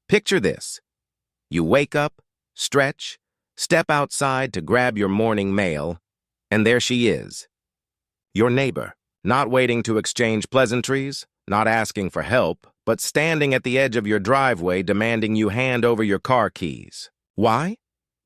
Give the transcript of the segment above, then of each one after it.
Picture this. You wake up, stretch, step outside to grab your morning mail, and there she is. Your neighbor, not waiting to exchange pleasantries, not asking for help, but standing at the edge of your driveway demanding you hand over your car keys. Why?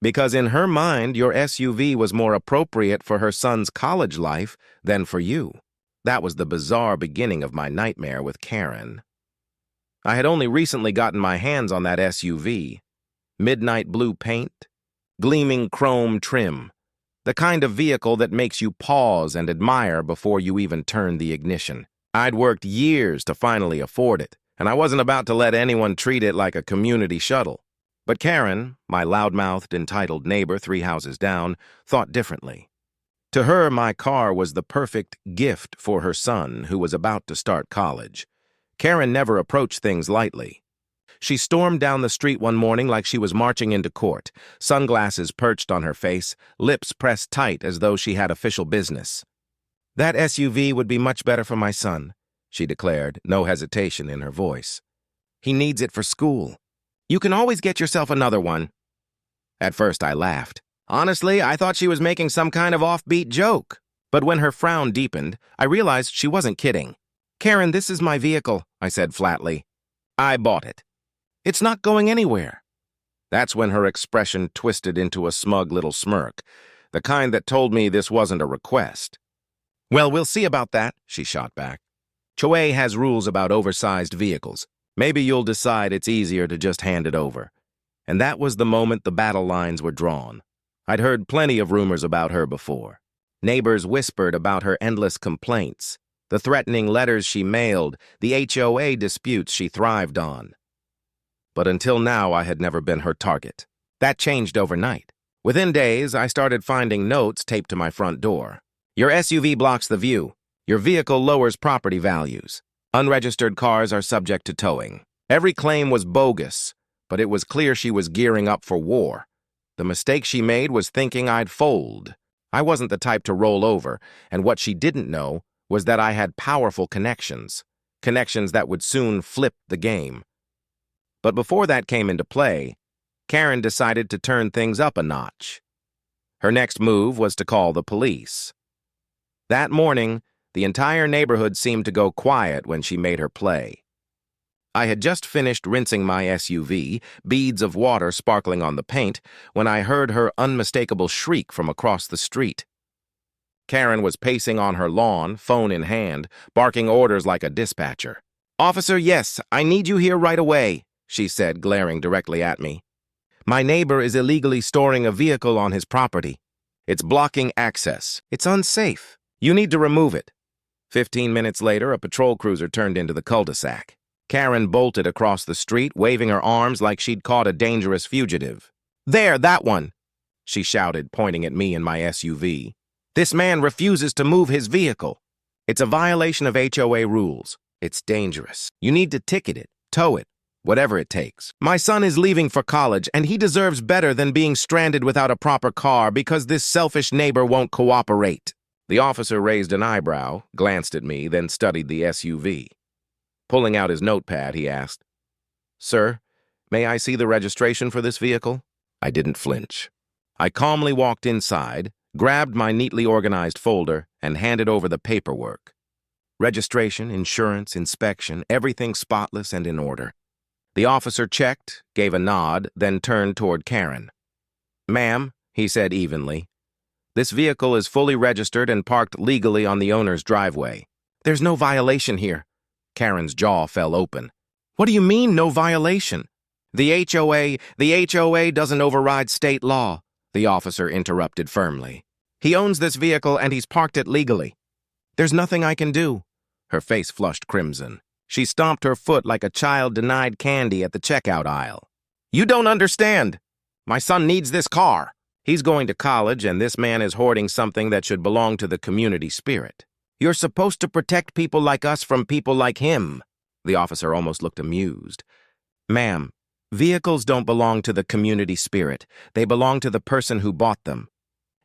Because in her mind, your SUV was more appropriate for her son's college life than for you. That was the bizarre beginning of my nightmare with Karen. I had only recently gotten my hands on that SUV. Midnight blue paint, gleaming chrome trim, the kind of vehicle that makes you pause and admire before you even turn the ignition. I'd worked years to finally afford it, and I wasn't about to let anyone treat it like a community shuttle. But Karen, my loudmouthed, entitled neighbor 3 houses down, thought differently. To her, my car was the perfect gift for her son, who was about to start college. Karen never approached things lightly. She stormed down the street one morning like she was marching into court, sunglasses perched on her face, lips pressed tight as though she had official business. "That SUV would be much better for my son," she declared, no hesitation in her voice. "He needs it for school. You can always get yourself another one." At first I laughed. Honestly, I thought she was making some kind of offbeat joke. But when her frown deepened, I realized she wasn't kidding. "Karen, this is my vehicle," I said flatly. "I bought it. It's not going anywhere." That's when her expression twisted into a smug little smirk, the kind that told me this wasn't a request. "Well, we'll see about that," she shot back. "HOA has rules about oversized vehicles. Maybe you'll decide it's easier to just hand it over." And that was the moment the battle lines were drawn. I'd heard plenty of rumors about her before. Neighbors whispered about her endless complaints, the threatening letters she mailed, the HOA disputes she thrived on. But until now, I had never been her target. That changed overnight. Within days, I started finding notes taped to my front door. "Your SUV blocks the view. Your vehicle lowers property values. Unregistered cars are subject to towing." Every claim was bogus, but it was clear she was gearing up for war. The mistake she made was thinking I'd fold. I wasn't the type to roll over, and what she didn't know was that I had powerful connections that would soon flip the game. But before that came into play, Karen decided to turn things up a notch. Her next move was to call the police. That morning, the entire neighborhood seemed to go quiet when she made her play. I had just finished rinsing my SUV, beads of water sparkling on the paint, when I heard her unmistakable shriek from across the street. Karen was pacing on her lawn, phone in hand, barking orders like a dispatcher. "Officer, yes, I need you here right away," she said, glaring directly at me. "My neighbor is illegally storing a vehicle on his property. It's blocking access. It's unsafe. You need to remove it." 15 minutes later, a patrol cruiser turned into the cul-de-sac. Karen bolted across the street, waving her arms like she'd caught a dangerous fugitive. "There, that one," she shouted, pointing at me and my SUV. "This man refuses to move his vehicle. It's a violation of HOA rules. It's dangerous. You need to ticket it, tow it, whatever it takes. My son is leaving for college, and he deserves better than being stranded without a proper car because this selfish neighbor won't cooperate." The officer raised an eyebrow, glanced at me, then studied the SUV. Pulling out his notepad, he asked, "Sir, may I see the registration for this vehicle?" I didn't flinch. I calmly walked inside, grabbed my neatly organized folder, and handed over the paperwork. Registration, insurance, inspection, everything spotless and in order. The officer checked, gave a nod, then turned toward Karen. "Ma'am," he said evenly, "this vehicle is fully registered and parked legally on the owner's driveway. There's no violation here." Karen's jaw fell open. "What do you mean, no violation?" The HOA doesn't override state law," the officer interrupted firmly. "He owns this vehicle and he's parked it legally. There's nothing I can do." Her face flushed crimson. She stomped her foot like a child denied candy at the checkout aisle. "You don't understand. My son needs this car. He's going to college, and this man is hoarding something that should belong to the community spirit. You're supposed to protect people like us from people like him." The officer almost looked amused. "Ma'am, vehicles don't belong to the community spirit. They belong to the person who bought them.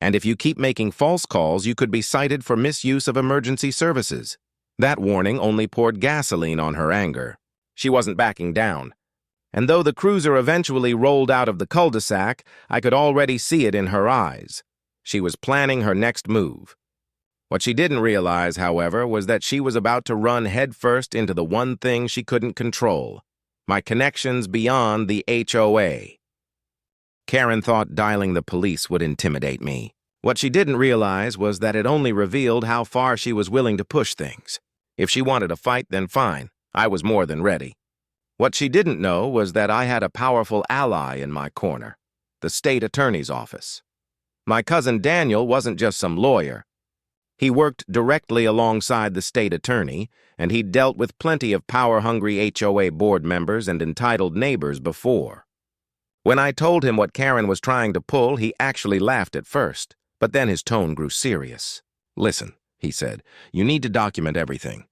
And if you keep making false calls, you could be cited for misuse of emergency services." That warning only poured gasoline on her anger. She wasn't backing down. and though the cruiser eventually rolled out of the cul-de-sac, I could already see it in her eyes. She was planning her next move. What she didn't realize, however, was that she was about to run headfirst into the one thing she couldn't control: my connections beyond the HOA. Karen thought dialing the police would intimidate me. What she didn't realize was that it only revealed how far she was willing to push things. If she wanted a fight, then fine. I was more than ready. What she didn't know was that I had a powerful ally in my corner: the state attorney's office. My cousin Daniel wasn't just some lawyer. He worked directly alongside the state attorney, and he'd dealt with plenty of power-hungry HOA board members and entitled neighbors before. When I told him what Karen was trying to pull, he actually laughed at first, but then his tone grew serious. "Listen," he said, "you need to document everything.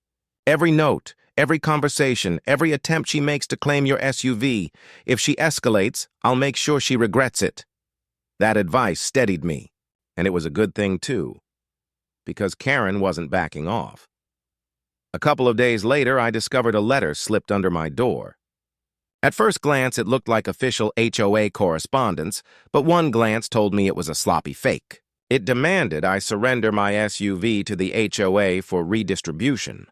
Every note, every conversation, every attempt she makes to claim your SUV. If she escalates, I'll make sure she regrets it." That advice steadied me, and it was a good thing too, because Karen wasn't backing off. A couple of days later, I discovered a letter slipped under my door. At first glance, it looked like official HOA correspondence, but one glance told me it was a sloppy fake. It demanded I surrender my SUV to the HOA for redistribution,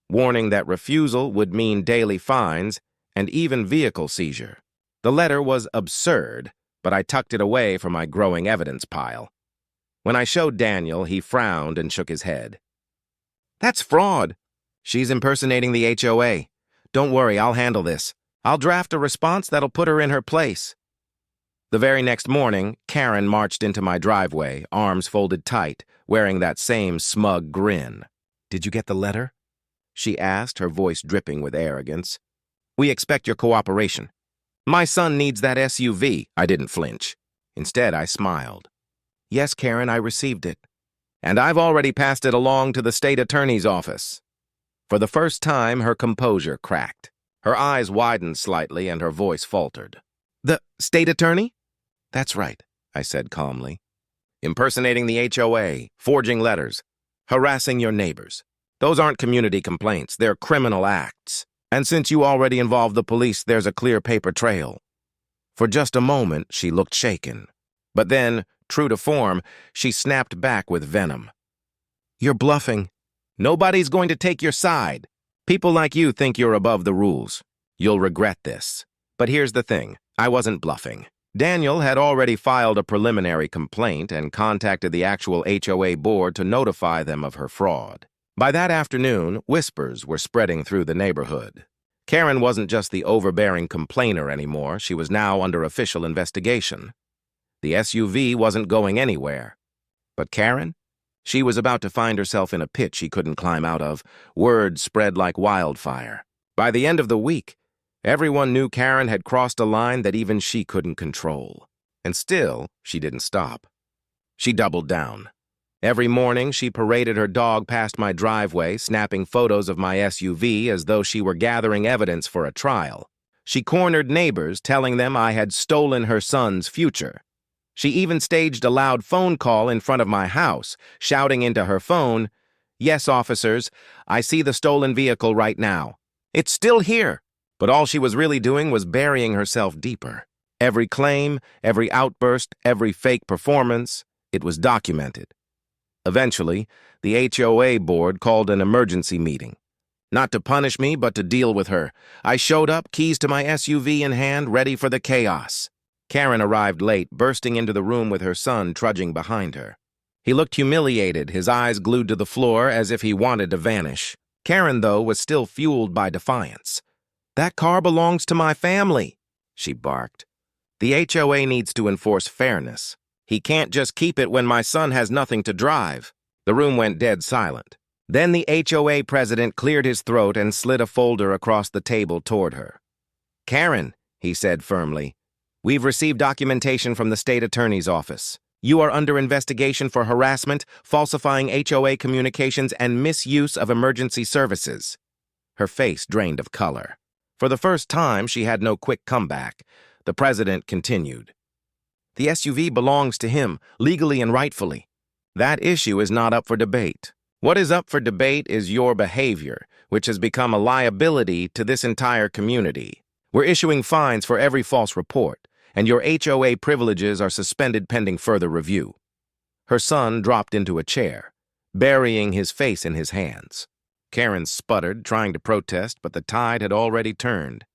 warning that refusal would mean daily fines and even vehicle seizure. The letter was absurd, but I tucked it away for my growing evidence pile. When I showed Daniel, he frowned and shook his head. "That's fraud. She's impersonating the HOA. Don't worry, I'll handle this. I'll draft a response that'll put her in her place." The very next morning, Karen marched into my driveway, arms folded tight, wearing that same smug grin. "Did you get the letter?" she asked, her voice dripping with arrogance. "We expect your cooperation. My son needs that SUV." I didn't flinch. Instead, I smiled. "Yes, Karen, I received it. And I've already passed it along to the state attorney's office." For the first time, her composure cracked. Her eyes widened slightly and her voice faltered. "The state attorney?" "That's right," I said calmly. "Impersonating the HOA, forging letters, harassing your neighbors. Those aren't community complaints, they're criminal acts. And since you already involved the police, there's a clear paper trail." For just a moment, she looked shaken. But then, true to form, she snapped back with venom. "You're bluffing. Nobody's going to take your side. People like you think you're above the rules. You'll regret this." But here's the thing, I wasn't bluffing. Daniel had already filed a preliminary complaint and contacted the actual HOA board to notify them of her fraud. By that afternoon, whispers were spreading through the neighborhood. Karen wasn't just the overbearing complainer anymore, she was now under official investigation. The SUV wasn't going anywhere. But Karen? She was about to find herself in a pit she couldn't climb out of. Word spread like wildfire. By the end of the week, everyone knew Karen had crossed a line that even she couldn't control. And still, she didn't stop. She doubled down. Every morning, she paraded her dog past my driveway, snapping photos of my SUV as though she were gathering evidence for a trial. She cornered neighbors, telling them I had stolen her son's future. She even staged a loud phone call in front of my house, shouting into her phone, "Yes, officers, I see the stolen vehicle right now. It's still here." But all she was really doing was burying herself deeper. Every claim, every outburst, every fake performance, it was documented. Eventually, the HOA board called an emergency meeting. Not to punish me, but to deal with her. I showed up, keys to my SUV in hand, ready for the chaos. Karen arrived late, bursting into the room with her son trudging behind her. He looked humiliated, his eyes glued to the floor as if he wanted to vanish. Karen, though, was still fueled by defiance. "That car belongs to my family," she barked. "The HOA needs to enforce fairness. He can't just keep it when my son has nothing to drive." The room went dead silent. Then the HOA president cleared his throat and slid a folder across the table toward her. "Karen," he said firmly, "we've received documentation from the state attorney's office. You are under investigation for harassment, falsifying HOA communications, and misuse of emergency services." Her face drained of color. For the first time, she had no quick comeback. The president continued. "The SUV belongs to him, legally and rightfully. That issue is not up for debate. What is up for debate is your behavior, which has become a liability to this entire community. We're issuing fines for every false report, and your HOA privileges are suspended pending further review. Her son dropped into a chair, burying his face in his hands. Karen sputtered, trying to protest, but the tide had already turned.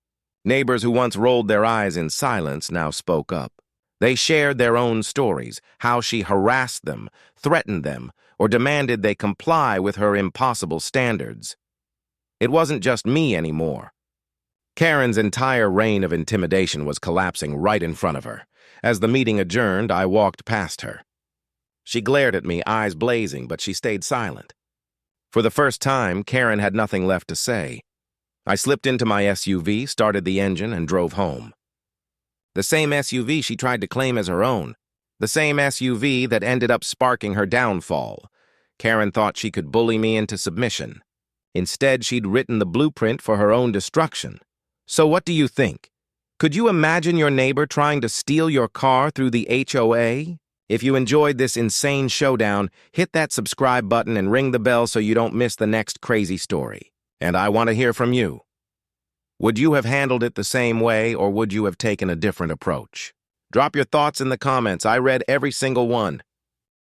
Neighbors who once rolled their eyes in silence now spoke up. They shared their own stories, how she harassed them, threatened them, or demanded they comply with her impossible standards. It wasn't just me anymore. Karen's entire reign of intimidation was collapsing right in front of her. As the meeting adjourned, I walked past her. She glared at me, eyes blazing, but she stayed silent. For the first time, Karen had nothing left to say. I slipped into my SUV, started the engine, and drove home. The same SUV she tried to claim as her own. The same SUV that ended up sparking her downfall. Karen thought she could bully me into submission. Instead, she'd written the blueprint for her own destruction. So what do you think? Could you imagine your neighbor trying to steal your car through the HOA? If you enjoyed this insane showdown, hit that subscribe button and ring the bell so you don't miss the next crazy story. And I want to hear from you. Would you have handled it the same way, or would you have taken a different approach? Drop your thoughts in the comments. I read every single one.